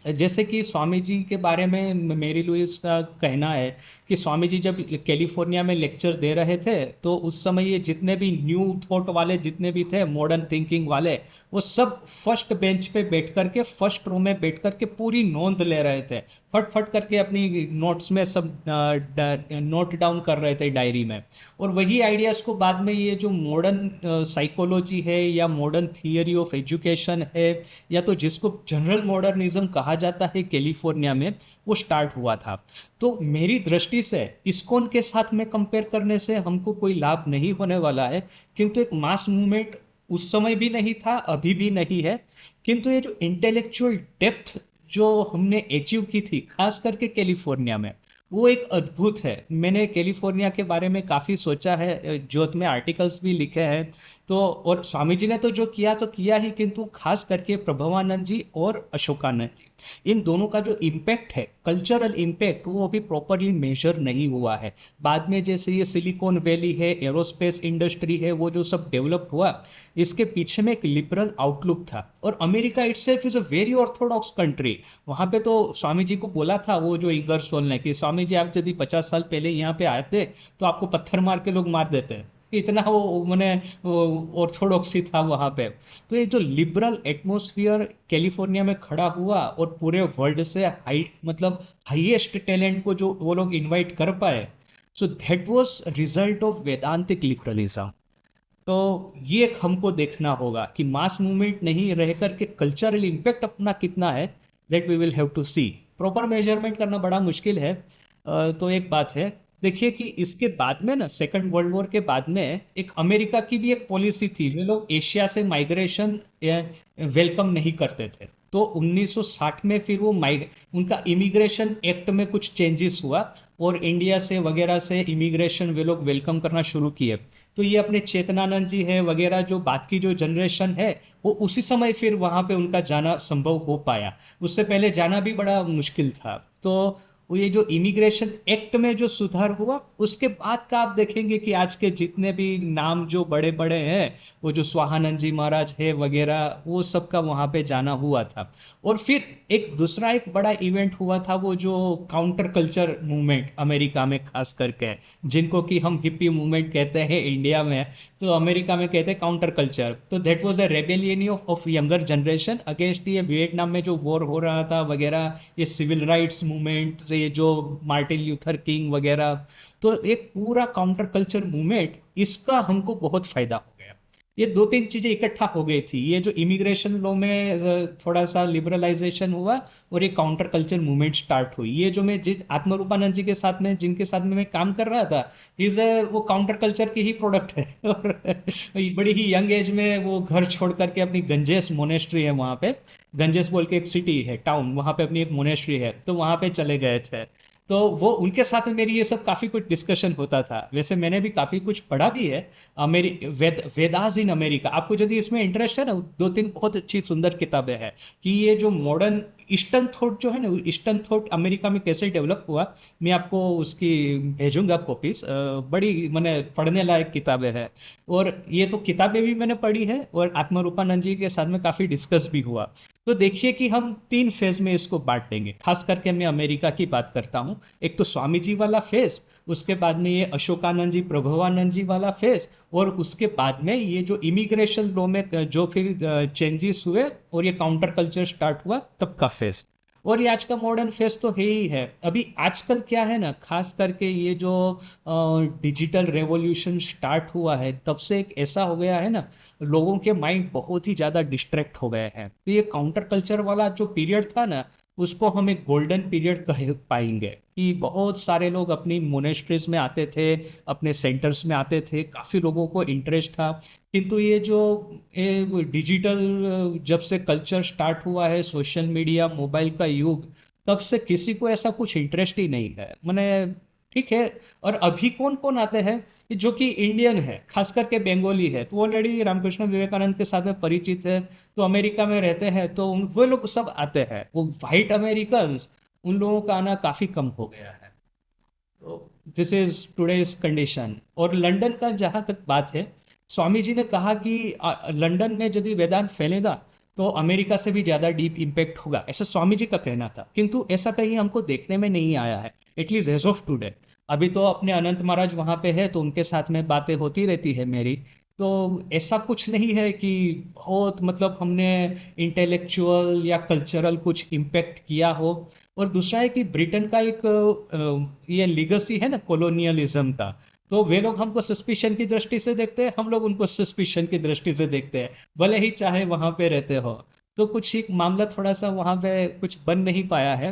जैसे कि स्वामी जी के बारे में मेरी लुइस का कहना है कि स्वामी जी जब कैलिफोर्निया में लेक्चर दे रहे थे, तो उस समय ये जितने भी न्यू थॉट वाले जितने भी थे, मॉडर्न थिंकिंग वाले, वो सब फर्स्ट बेंच पे बैठ करके, फर्स्ट रो में बैठ करके पूरी नोंद ले रहे थे। फट फट करके अपनी नोट्स में सब नोट डाउन कर रहे थे डायरी में। और वही आइडियाज़ को बाद में ये जो मॉडर्न साइकोलॉजी है या मॉडर्न थियरी ऑफ एजुकेशन है, या तो जिसको जनरल मॉडर्निज्म कहा जाता है कैलिफोर्निया में, वो स्टार्ट हुआ था। तो मेरी दृष्टि से इस्कॉन के साथ में कंपेयर करने से हमको कोई लाभ नहीं होने वाला है। किंतु एक मास मूवमेंट उस समय भी नहीं था, अभी भी नहीं है। किंतु ये जो इंटेलेक्चुअल डेप्थ जो हमने अचीव की थी खास करके कैलिफोर्निया में, वो एक अद्भुत है। मैंने कैलिफोर्निया के बारे में काफ़ी सोचा है, ज्योत में आर्टिकल्स भी लिखे हैं। तो और स्वामी जी ने तो जो किया तो किया ही, किंतु खास करके प्रभवानंद जी और अशोकानंद जी, इन दोनों का जो इम्पैक्ट है, कल्चरल इम्पैक्ट, वो अभी प्रॉपरली मेजर नहीं हुआ है। बाद में जैसे ये सिलिकॉन वैली है, एरोस्पेस इंडस्ट्री है, वो जो सब डेवलप हुआ, इसके पीछे में एक लिबरल आउटलुक था। और America itself is a very Orthodox country. वहाँ पे तो स्वामी जी को बोला था वो जो इगरसोल ने कि स्वामी जी आप यदि 50 साल पहले यहाँ पे आते तो आपको पत्थर मार के लोग मार देते। इतना वो मैंने ऑर्थोडॉक्सी था वहाँ पे। तो ये जो लिबरल एटमोसफियर कैलिफोर्निया में खड़ा हुआ, और पूरे वर्ल्ड से हाई मतलब हाईएस्ट टैलेंट को जो वो लोग इनवाइट कर पाए, so that was result of वेदांतिक liberalism. तो ये एक हमको देखना होगा कि मास मूवमेंट नहीं रह करके कल्चरल इम्पैक्ट अपना कितना है, that we will have to see. Proper measurement करना बड़ा मुश्किल है। तो एक बात है, देखिए कि इसके बाद में ना, सेकंड वर्ल्ड वॉर के बाद में एक अमेरिका की भी एक पॉलिसी थी, वे लोग एशिया से माइग्रेशन वेलकम नहीं करते थे। तो 1960 में फिर वो उनका इमिग्रेशन एक्ट में कुछ चेंजेस हुआ, और इंडिया से वगैरह से इमिग्रेशन वे लोग वेलकम करना शुरू किए। तो ये अपने चेतनानंद जी है वगैरह, जो बाद की जो जनरेशन है, वो उसी समय फिर वहाँ पे उनका जाना संभव हो पाया। उससे पहले जाना भी बड़ा मुश्किल था। तो वो ये जो इमिग्रेशन एक्ट में जो सुधार हुआ, उसके बाद का आप देखेंगे कि आज के जितने भी नाम जो बड़े बड़े हैं, वो जो स्वाहानंद जी महाराज है वगैरह, वो सबका वहाँ पे जाना हुआ था। और फिर एक दूसरा एक बड़ा इवेंट हुआ था, वो जो काउंटर कल्चर मूवमेंट अमेरिका में खास करके, जिनको कि हम हिप्पी मूवमेंट कहते हैं इंडिया में, तो अमेरिका में कहते हैं काउंटर कल्चर। तो that was a rebellion of younger generation against ये वियतनाम में जो वॉर हो रहा था वगैरह, ये सिविल राइट्स मूवमेंट, ये जो मार्टिन ल्यूथर किंग वगैरह। तो एक पूरा काउंटर कल्चर मूवमेंट, इसका हमको बहुत फायदा हो गया। ये दो तीन चीजें इकट्ठा हो गई थी, ये जो इमिग्रेशन लॉ में थोड़ा सा लिबरलाइजेशन हुआ और ये काउंटर कल्चर मूवमेंट स्टार्ट हुई। ये जो मैं जिस आत्मरूपानंद जी के साथ में, जिनके साथ में मैं काम कर रहा था, इज वो काउंटर कल्चर की ही प्रोडक्ट है। और बड़ी ही यंग एज में वो घर छोड़ करके अपनी गंजेस मोनेस्ट्री है वहाँ पे, गंजेस बोल के एक सिटी है, टाउन, वहाँ पे अपनी एक मोनेस्ट्री है, तो वहाँ पे चले गए थे। तो वो उनके साथ में मेरी ये सब काफ़ी कुछ डिस्कशन होता था। वैसे मैंने भी काफ़ी कुछ पढ़ा भी है। मेरी वेदास इन अमेरिका, आपको यदि इसमें इंटरेस्ट है ना, दो तीन बहुत अच्छी सुंदर किताबें हैं कि ये जो मॉडर्न ईस्टर्न थॉट जो है ना, ईस्टर्न थॉट अमेरिका में कैसे डेवलप हुआ, मैं आपको उसकी भेजूंगा कॉपीज। बड़ी मैंने पढ़ने लायक किताबें हैं। और ये तो किताबें भी मैंने पढ़ी है और आत्मारूपानंद जी के साथ में काफ़ी डिस्कस भी हुआ। तो देखिए कि हम तीन फेज में इसको बांट देंगे। खास करके मैं अमेरिका की बात करता हूँ। एक तो स्वामी जी वाला फेज, उसके बाद में ये अशोकानंद जी, प्रभवानंद जी वाला फेज, और उसके बाद में ये जो इमिग्रेशन लॉ में जो फिर चेंजेस हुए और ये काउंटर कल्चर स्टार्ट हुआ तब का फेज। और ये आज का मॉडर्न फेज तो है ही है। अभी आजकल क्या है ना, खास करके ये जो डिजिटल रेवोल्यूशन स्टार्ट हुआ है तब से एक ऐसा हो गया है ना, लोगों के माइंड बहुत ही ज़्यादा डिस्ट्रैक्ट हो गए हैं। तो ये काउंटर कल्चर वाला जो पीरियड था ना, उसको हम एक गोल्डन पीरियड कह पाएंगे कि बहुत सारे लोग अपनी मोनेस्ट्रीज में आते थे, अपने सेंटर्स में आते थे, काफ़ी लोगों को इंटरेस्ट था। किंतु ये जो डिजिटल जब से कल्चर स्टार्ट हुआ है, सोशल मीडिया मोबाइल का युग, तब से किसी को ऐसा कुछ इंटरेस्ट ही नहीं है मैंने। ठीक है। और अभी कौन कौन आते हैं कि जो कि इंडियन है, खास करके बंगाली है, तो ऑलरेडी रामकृष्ण विवेकानंद के साथ में परिचित है, तो अमेरिका में रहते हैं, तो वो लोग सब आते हैं। वो वाइट अमेरिकन, उन लोगों का आना काफ़ी कम हो गया है। तो दिस इज टुडेज कंडीशन। और लंदन का जहाँ तक बात है, स्वामी जी ने कहा कि लंदन में यदि वेदांत फैलेगा तो अमेरिका से भी ज़्यादा डीप इम्पैक्ट होगा, ऐसा स्वामी जी का कहना था। किंतु ऐसा कहीं हमको देखने में नहीं आया है, एटलीस्ट एज ऑफ टुडे। अभी तो अपने अनंत महाराज वहाँ पे है, तो उनके साथ में बातें होती रहती है मेरी। तो ऐसा कुछ नहीं है कि बहुत मतलब हमने इंटेलेक्चुअल या कल्चरल कुछ इम्पेक्ट किया हो। और दूसरा है कि ब्रिटेन का एक ये लीगेसी है ना कॉलोनियलिज्म का, तो वे लोग हमको सस्पिशन की दृष्टि से देखते हैं, हम लोग उनको सस्पिशन की दृष्टि से देखते हैं, भले ही चाहे वहाँ पे रहते हो। तो कुछ एक मामला थोड़ा सा वहाँ पे कुछ बन नहीं पाया है।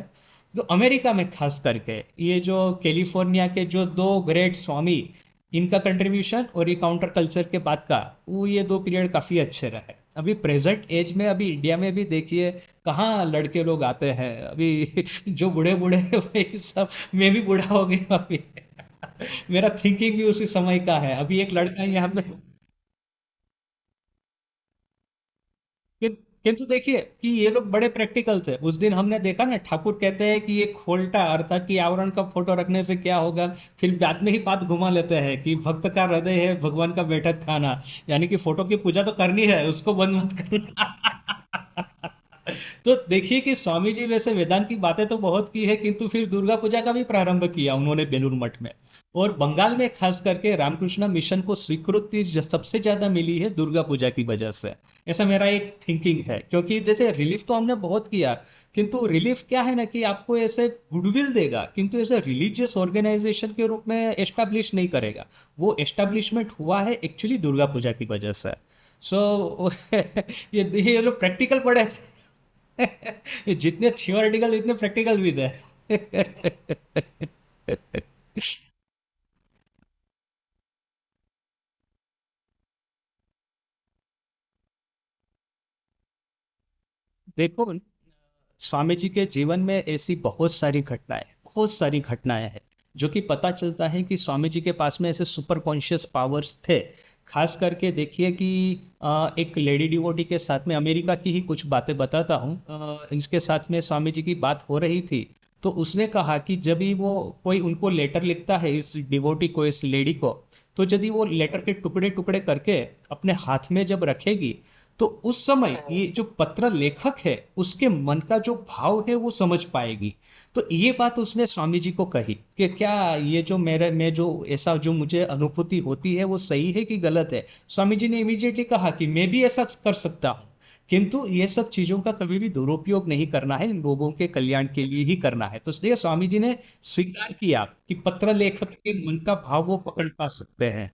तो अमेरिका में खास करके ये जो कैलिफोर्निया के जो दो ग्रेट स्वामी, इनका कंट्रीब्यूशन और ये काउंटर कल्चर के बाद का वो, ये दो पीरियड काफ़ी अच्छे रहे। अभी प्रेजेंट एज में अभी इंडिया में भी देखिए कहाँ लड़के लोग आते हैं अभी। जो बूढ़े बूढ़े हैं वही सब, मैं भी बूढ़ा हो गया अभी। मेरा थिंकिंग भी उसी समय का है। अभी एक लड़का यहाँ पे, किंतु देखिए कि ये लोग बड़े प्रैक्टिकल थे। उस दिन हमने देखा ना, ठाकुर कहते हैं कि ये खोलटा अर्थात कि आवरण का फोटो रखने से क्या होगा, फिर बाद में ही बात घुमा लेते हैं कि भक्त का हृदय है भगवान का बैठक खाना, यानी कि फोटो की पूजा तो करनी है, उसको बंद मत करना। तो देखिए कि स्वामी जी वैसे वेदांत की बातें तो बहुत की है, किंतु फिर दुर्गा पूजा का भी प्रारंभ किया उन्होंने बेलूर मठ में। और बंगाल में खास करके रामकृष्ण मिशन को स्वीकृति सबसे ज्यादा मिली है दुर्गा पूजा की वजह से। ऐसा मेरा एक थिंकिंग है, क्योंकि जैसे रिलीफ तो हमने बहुत किया, किंतु रिलीफ क्या है ना कि आपको ऐसे गुडविल देगा, किंतु ऐसे रिलीजियस ऑर्गेनाइजेशन के रूप में एस्टैब्लिश नहीं करेगा। वो एस्टैब्लिशमेंट हुआ है एक्चुअली दुर्गा पूजा की वजह से। सो ये लोग प्रैक्टिकल पढ़े थे। जितने थियोरेटिकल इतने प्रैक्टिकल भी थे। देखो, स्वामी जी के जीवन में ऐसी बहुत सारी घटनाएं हैं जो कि पता चलता है कि स्वामी जी के पास में ऐसे सुपर कॉन्शियस पावर्स थे। खास करके देखिए कि एक लेडी डिवोटी के साथ में, अमेरिका की ही कुछ बातें बताता हूँ, इसके साथ में स्वामी जी की बात हो रही थी। तो उसने कहा कि जब भी वो कोई उनको लेटर लिखता है, इस डिवोटी को, इस लेडी को, तो यदि वो लेटर के टुकड़े टुकड़े करके अपने हाथ में जब रखेगी, तो उस समय ये जो पत्र लेखक है उसके मन का जो भाव है वो समझ पाएगी। तो ये बात उसने स्वामी जी को कही कि क्या ये जो मेरे में जो ऐसा जो मुझे अनुभूति होती है वो सही है कि गलत है। स्वामी जी ने इमीडिएटली कहा कि मैं भी ऐसा कर सकता हूँ, किंतु ये सब चीजों का कभी भी दुरुपयोग नहीं करना है, लोगों के कल्याण के लिए ही करना है। तो इसलिए स्वामी जी ने स्वीकार किया कि पत्र लेखक के मन का भाव वो पकड़ पा सकते हैं।